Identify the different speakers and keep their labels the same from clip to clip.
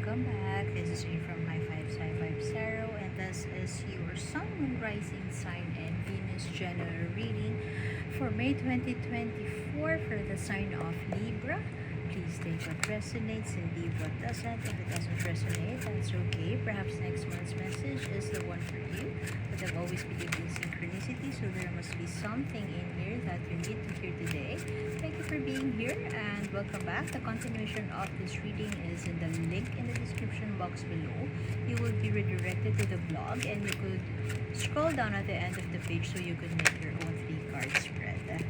Speaker 1: welcome back. This is me from High Five Sci Five Zero, and this is your Sun, Moon, Rising sign and Venus general reading for May 2024 for the sign of Libra. Please take what resonates and leave what doesn't. If it doesn't resonate, that's okay. Perhaps next month's message is the one for you. But I've always believed in synchronicity, so there must be something in here that you need to hear today. Thank you for being here and welcome back. The continuation of this reading is in the link in the description box below. You will be redirected to the blog and you could scroll down at the end of the page so you could make your own 3-card spread.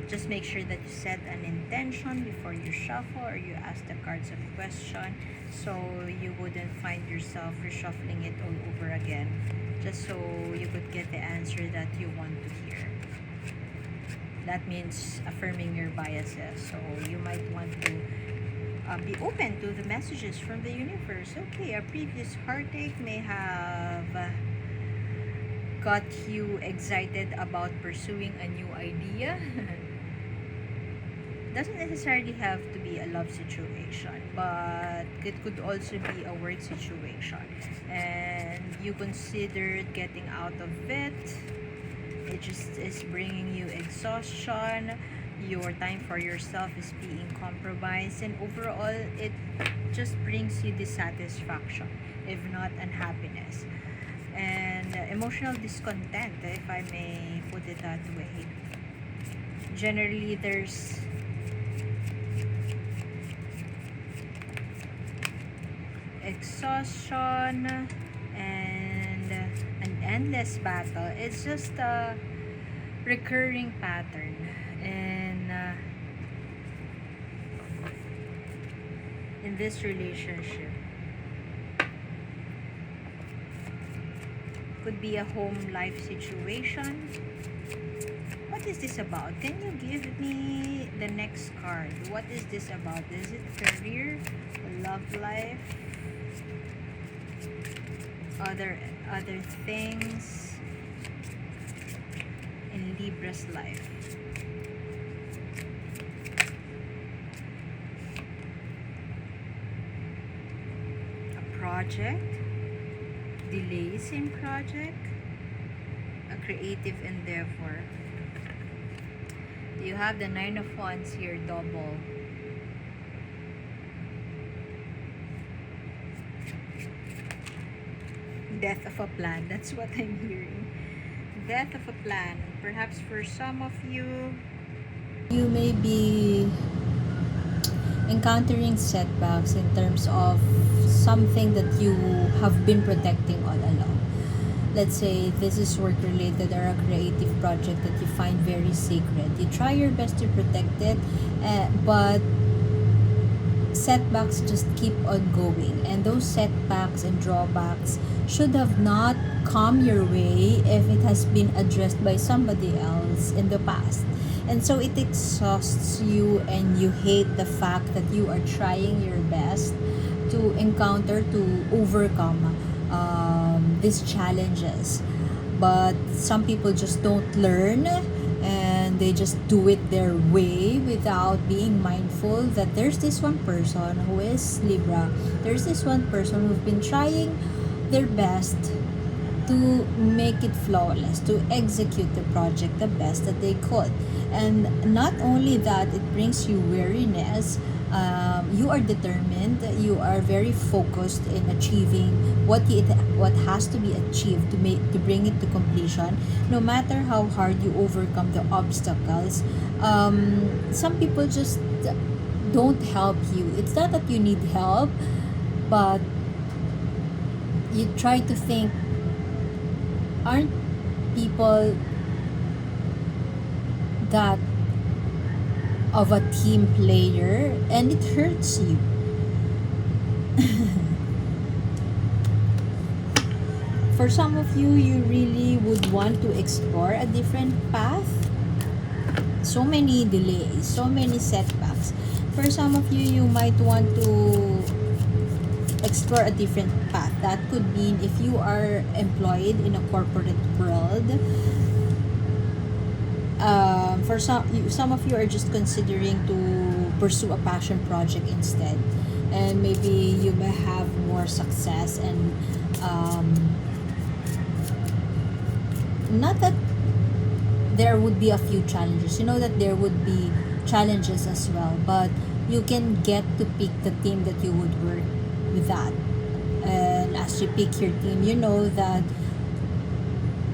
Speaker 1: Just make sure that you set an intention before you shuffle or you ask the cards a question so you wouldn't find yourself reshuffling it all over again, just so you could get the answer that you want to hear. That means affirming your biases, so you might want to be open to the messages from the universe. Okay, a previous heartache may have got you excited about pursuing a new idea. Doesn't necessarily have to be a love situation, but it could also be a work situation, and you considered getting out of it. It just is bringing you exhaustion. Your time for yourself is being compromised, and overall it just brings you dissatisfaction, if not unhappiness, and emotional discontent, if I may put it that way. Generally, there's exhaustion and an endless battle. It's just a recurring pattern, and in this relationship could be a home life situation. What is this about? Can you give me the next card? What is this about? Is it career, love life, other things in Libra's life? A project, delays in project, a creative endeavor. You have the 9 of Wands here, double. Death of a plan. That's what I'm hearing. Death of a plan. Perhaps for some of you, you may be encountering setbacks in terms of something that you have been protecting all along. Let's say this is work related or a creative project that you find very sacred. You try your best to protect it, but setbacks just keep on going, and those setbacks and drawbacks should have not come your way if it has been addressed by somebody else in the past. And so it exhausts you, and you hate the fact that you are trying your best to encounter, to overcome these challenges, but some people just don't learn, and they just do it their way without being mindful that there's this one person who is Libra. There's this one person who've been trying their best to make it flawless, to execute the project the best that they could. And not only that, it brings you weariness. You are determined, you are very focused in achieving what has to be achieved to bring it to completion, no matter how hard you overcome the obstacles. Some people just don't help you. It's not that you need help, but you try to think, aren't people that of a team player, and it hurts you. For some of you, you really would want to explore a different path. So many delays, so many setbacks. For some of you, you might want to explore a different path. That could mean if you are employed in a corporate world, for some of you are just considering to pursue a passion project instead. and maybe you may have more success, and not that there would be a few challenges. You know that there would be challenges as well, but you can get to pick the team that you would work with that. And as you pick your team, you know that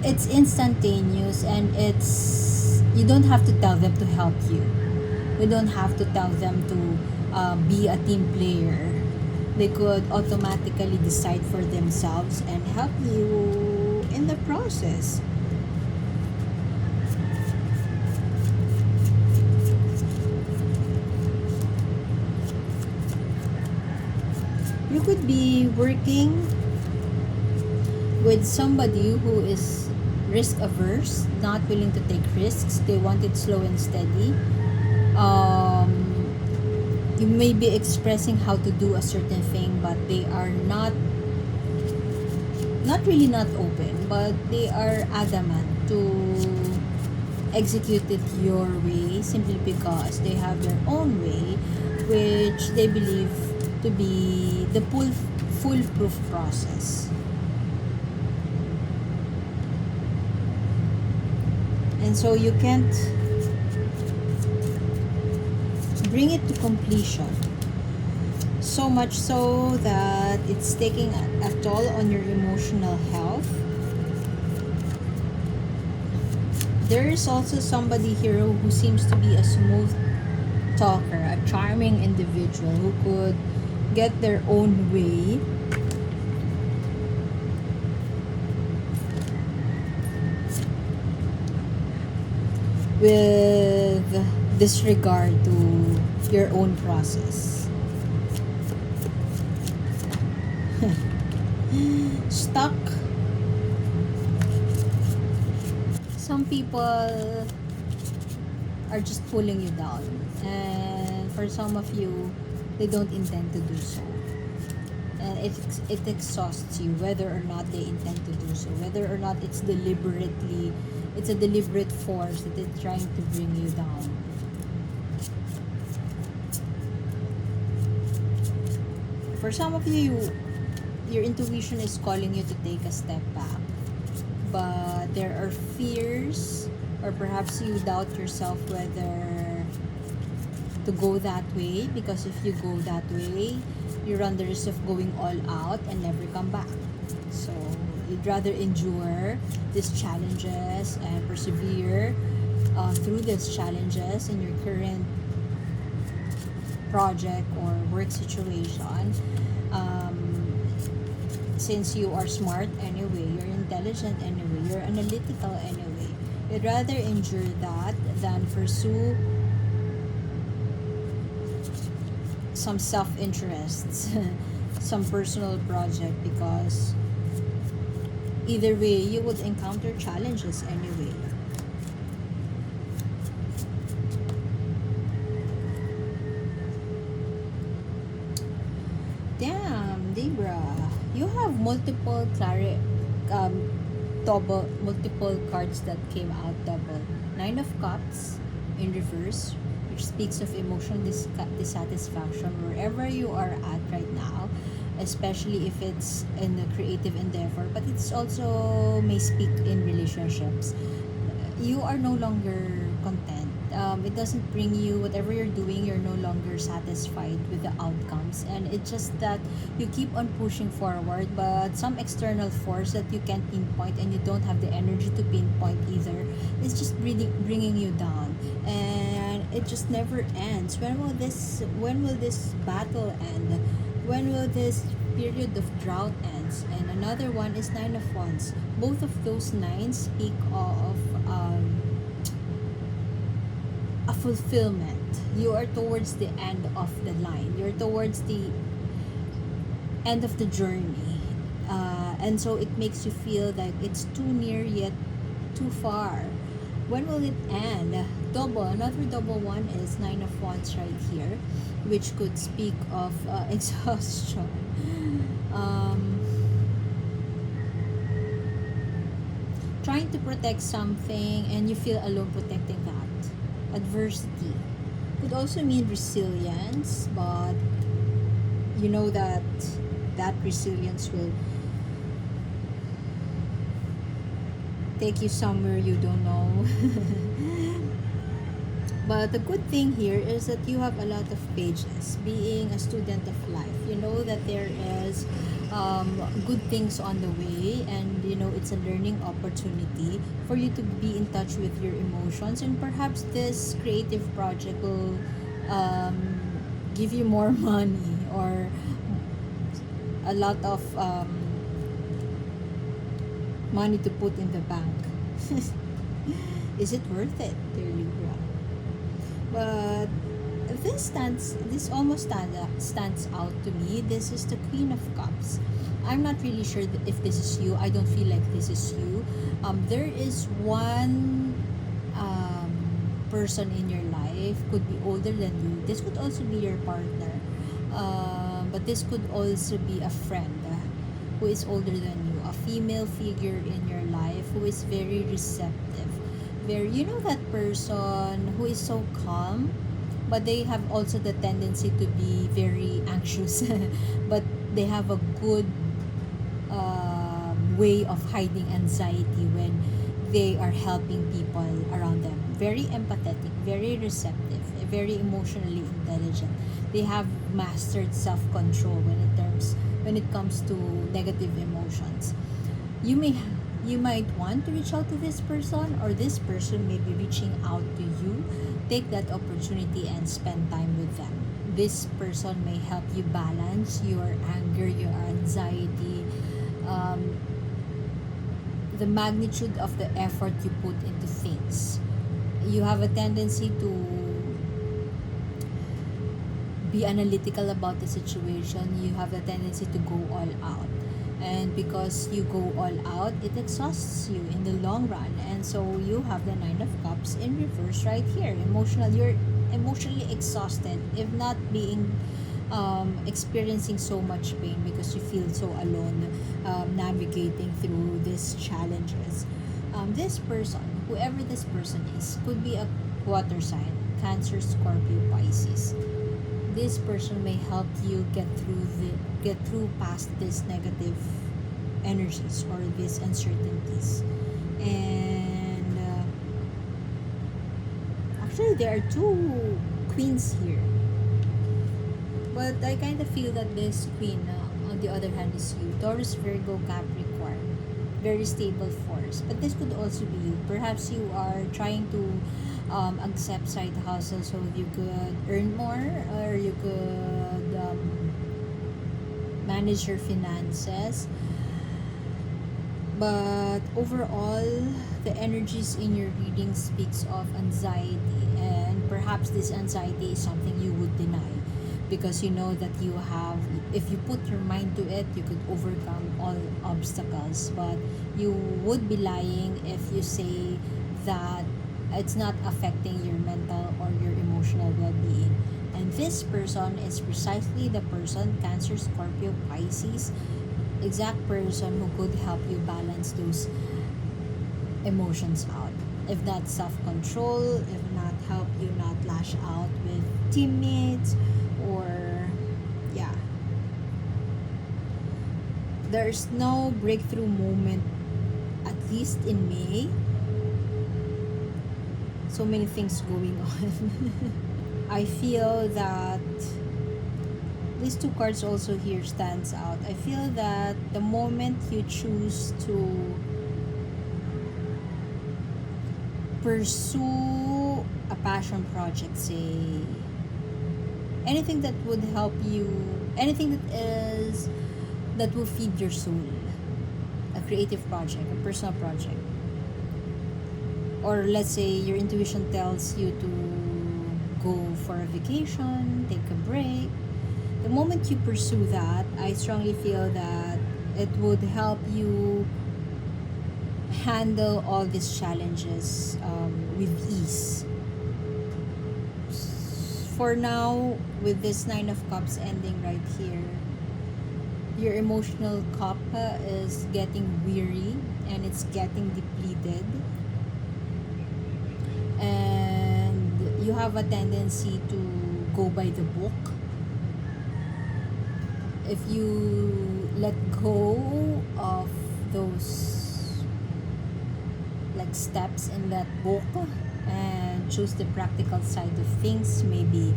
Speaker 1: it's instantaneous, and it's you don't have to tell them to help you. You don't have to tell them to be a team player. They could automatically decide for themselves and help you in the process. You could be working with somebody who is risk averse, not willing to take risks. They want it slow and steady. You may be expressing how to do a certain thing, but they are not really not open, but they are adamant to execute it your way, simply because they have their own way, which they believe to be the foolproof process. And so you can't bring it to completion, so much so that it's taking a toll on your emotional health. There is also somebody here who seems to be a smooth talker, a charming individual who could get their own way. With disregard to your own process. Stuck. Some people are just pulling you down, and for some of you, they don't intend to do so, and it exhausts you, whether or not they intend to do so, whether or not it's a deliberate force that is trying to bring you down. For some of you, your intuition is calling you to take a step back, but there are fears, or perhaps you doubt yourself whether to go that way, because if you go that way, you run the risk of going all out and never come back. So you'd rather endure these challenges and persevere through these challenges in your current project or work situation. Since you are smart anyway, you're intelligent anyway, you're analytical anyway, you'd rather endure that than pursue some self-interests, some personal project, because either way you would encounter challenges anyway. Damn, Libra, you have multiple multiple cards that came out double. 9 of Cups in reverse, which speaks of emotional dissatisfaction wherever you are at right now, especially if it's in a creative endeavor, but it's also may speak in relationships. You are no longer content. It doesn't bring you, whatever you're doing, you're no longer satisfied with the outcomes, and it's just that you keep on pushing forward, but some external force that you can't pinpoint, and you don't have the energy to pinpoint either, is just really bringing you down, and it just never ends. When will this battle end? When will this period of drought ends? And another one is 9 of Wands. Both of those nines speak of a fulfillment. You are towards the end of the line. You're towards the end of the journey. And so it makes you feel like it's too near yet too far. When will it end? Another double one is 9 of Wands right here, which could speak of exhaustion. Trying to protect something and you feel alone protecting that. Adversity could also mean resilience, but you know that that resilience will take you somewhere you don't know. But the good thing here is that you have a lot of pages. Being a student of life, you know that there is good things on the way, and you know it's a learning opportunity for you to be in touch with your emotions, and perhaps this creative project will give you more money or a lot of money to put in the bank. Is it worth it, dear Libra? But this almost stands out to me. This is the Queen of Cups. I'm not really sure if this is you. I don't feel like this is you. There is one person in your life, could be older than you. This could also be your partner, but this could also be a friend who is older than you, a female figure in your life who is very receptive. Very, you know, that person who is so calm, but they have also the tendency to be very anxious. But they have a good way of hiding anxiety when they are helping people around them. Very empathetic, very receptive, very emotionally intelligent. They have mastered self-control when it comes to negative emotions. You might want to reach out to this person, or this person may be reaching out to you. Take that opportunity and spend time with them. This person may help you balance your anger, your anxiety, the magnitude of the effort you put into things. You have a tendency to be analytical about the situation. You have a tendency to go all out, and because you go all out, it exhausts you in the long run. And so you have the Nine of Cups in reverse right here. You're emotionally exhausted, if not being experiencing so much pain because you feel so alone, navigating through these challenges. This person, whoever this person is, could be a water sign: Cancer, Scorpio, Pisces. This person may help you get through past these negative energies or these uncertainties. And actually there are two queens here, but I kind of feel that this queen on the other hand is you: Taurus, Virgo, Capricorn. Very stable force, but this could also be you. Perhaps you are trying to accept side hustle so you could earn more, or you could manage your finances. But overall, the energies in your reading speaks of anxiety, and perhaps this anxiety is something you would deny because you know that you have, if you put your mind to it, you could overcome all obstacles. But you would be lying if you say that it's not affecting your mental or your emotional well-being. And this person is precisely the person, Cancer, Scorpio, Pisces, exact person who could help you balance those emotions out. If not self-control, if not help you not lash out with teammates, or yeah, there's no breakthrough moment, at least in May. So many things going on. I feel that these two cards also here stands out. I feel that the moment you choose to pursue a passion project, say anything that would help you, anything that will feed your soul, a creative project, a personal project, or let's say your intuition tells you to go for a vacation, take a break. The moment you pursue that, I strongly feel that it would help you handle all these challenges with ease. For now, with this Nine of Cups ending right here, your emotional cup is getting weary and it's getting depleted, and you have a tendency to go by the book. if you let go of those like steps in that book and choose the practical side of things, maybe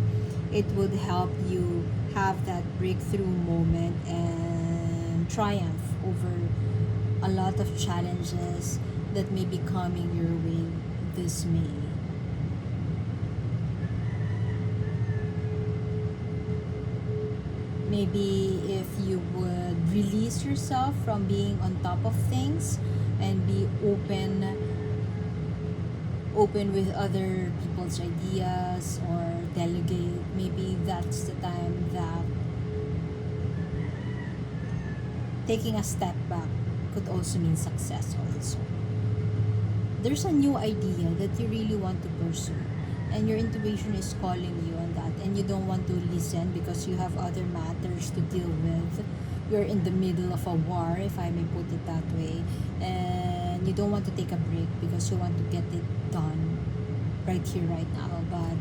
Speaker 1: it would help you have that breakthrough moment and triumph over a lot of challenges that may be coming your way this May. Maybe if you would release yourself from being on top of things and be open with other people's ideas or delegate, maybe that's the time that taking a step back could also mean success also. There's a new idea that you really want to pursue and your intuition is calling you on that and you don't want to listen because you have other matters to deal with. You're in the middle of a war, if I may put it that way, and you don't want to take a break because you want to get it done right here, right now. But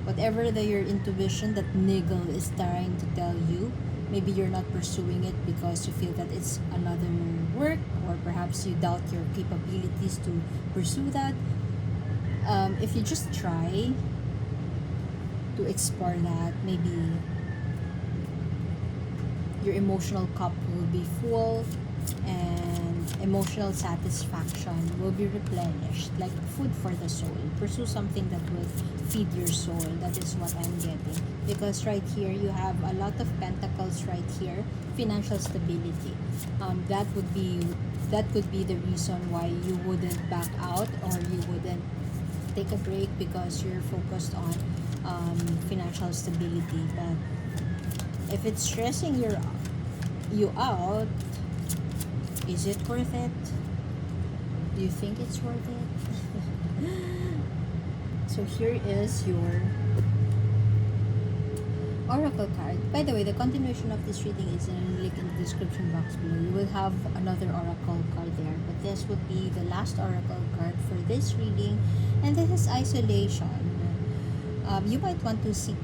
Speaker 1: whatever your intuition, that niggle is trying to tell you, maybe you're not pursuing it because you feel that it's another work, or perhaps you doubt your capabilities to pursue that. If you just try to explore that, maybe your emotional cup will be full and emotional satisfaction will be replenished like food for the soul. Pursue something that will feed your soul. That is what I'm getting, because right here you have a lot of pentacles right here. Financial stability, that could be the reason why you wouldn't back out or you wouldn't take a break, because you're focused on financial stability. But if it's stressing you out, is it worth it? Do you think it's worth it? So here is your oracle card. By the way, the continuation of this reading is in a link in the description box below. You will have another oracle card there, but this would be the last oracle card for this reading, and this is isolation. You might want to seek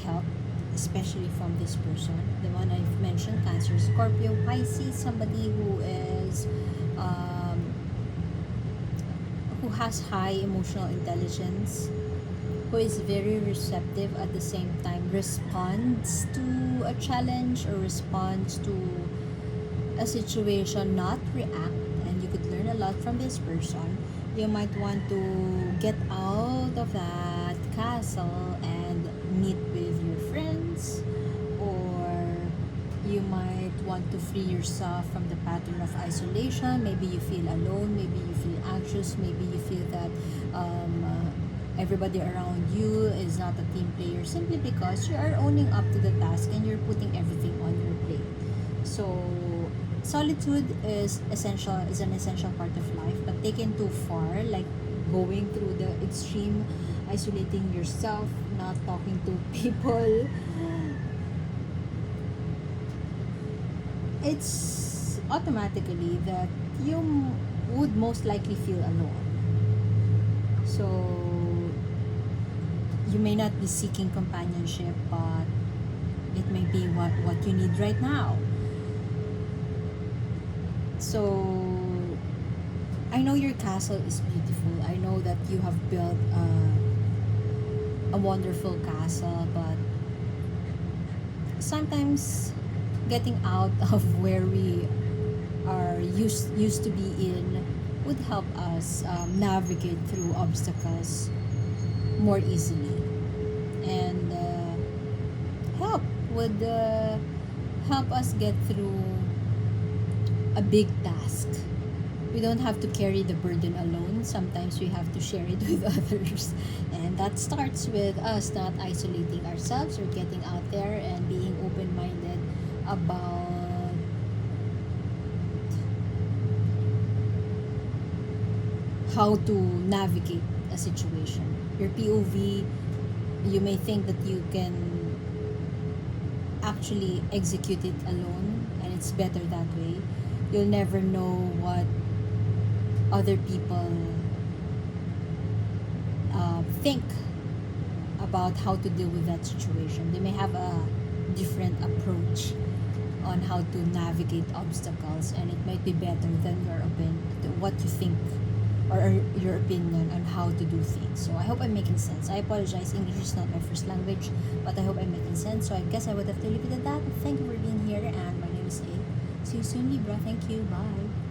Speaker 1: help, especially from this person, the one I've mentioned: Cancer, Scorpio, Pisces, somebody who is who has high emotional intelligence, who is very receptive, at the same time responds to a challenge or responds to a situation, not react. And you could learn a lot from this person. You might want to get out of that castle and meet with your friends, or you might want to free yourself from the pattern of isolation. Maybe you feel alone, maybe you feel anxious, maybe you feel that everybody around you is not a team player, simply because you are owning up to the task and you're putting everything on your plate. So solitude is an essential part of life, but taken too far, like going through the extreme, isolating yourself, not talking to people, it's automatically that you would most likely feel alone. So you may not be seeking companionship, but it may be what you need right now. So I know your castle is beautiful. I know that you have built a wonderful castle, but sometimes getting out of where we are used to be in would help us navigate through obstacles more easily, and would help us get through a big task. We don't have to carry the burden alone. Sometimes we have to share it with others, and that starts with us not isolating ourselves or getting out there and being open-minded about how to navigate a situation. Your POV, you may think that you can actually execute it alone, and it's better that way. You'll never know what other people think about how to deal with that situation. They may have a different approach on how to navigate obstacles, and it might be better than what you think or your opinion on how to do things. So I hope I'm making sense. I apologize, English is not my first language, but I hope I'm making sense. So I guess I would have to leave it at that. Thank you for being here, and my name is A. See you soon, Libra. Thank you. Bye.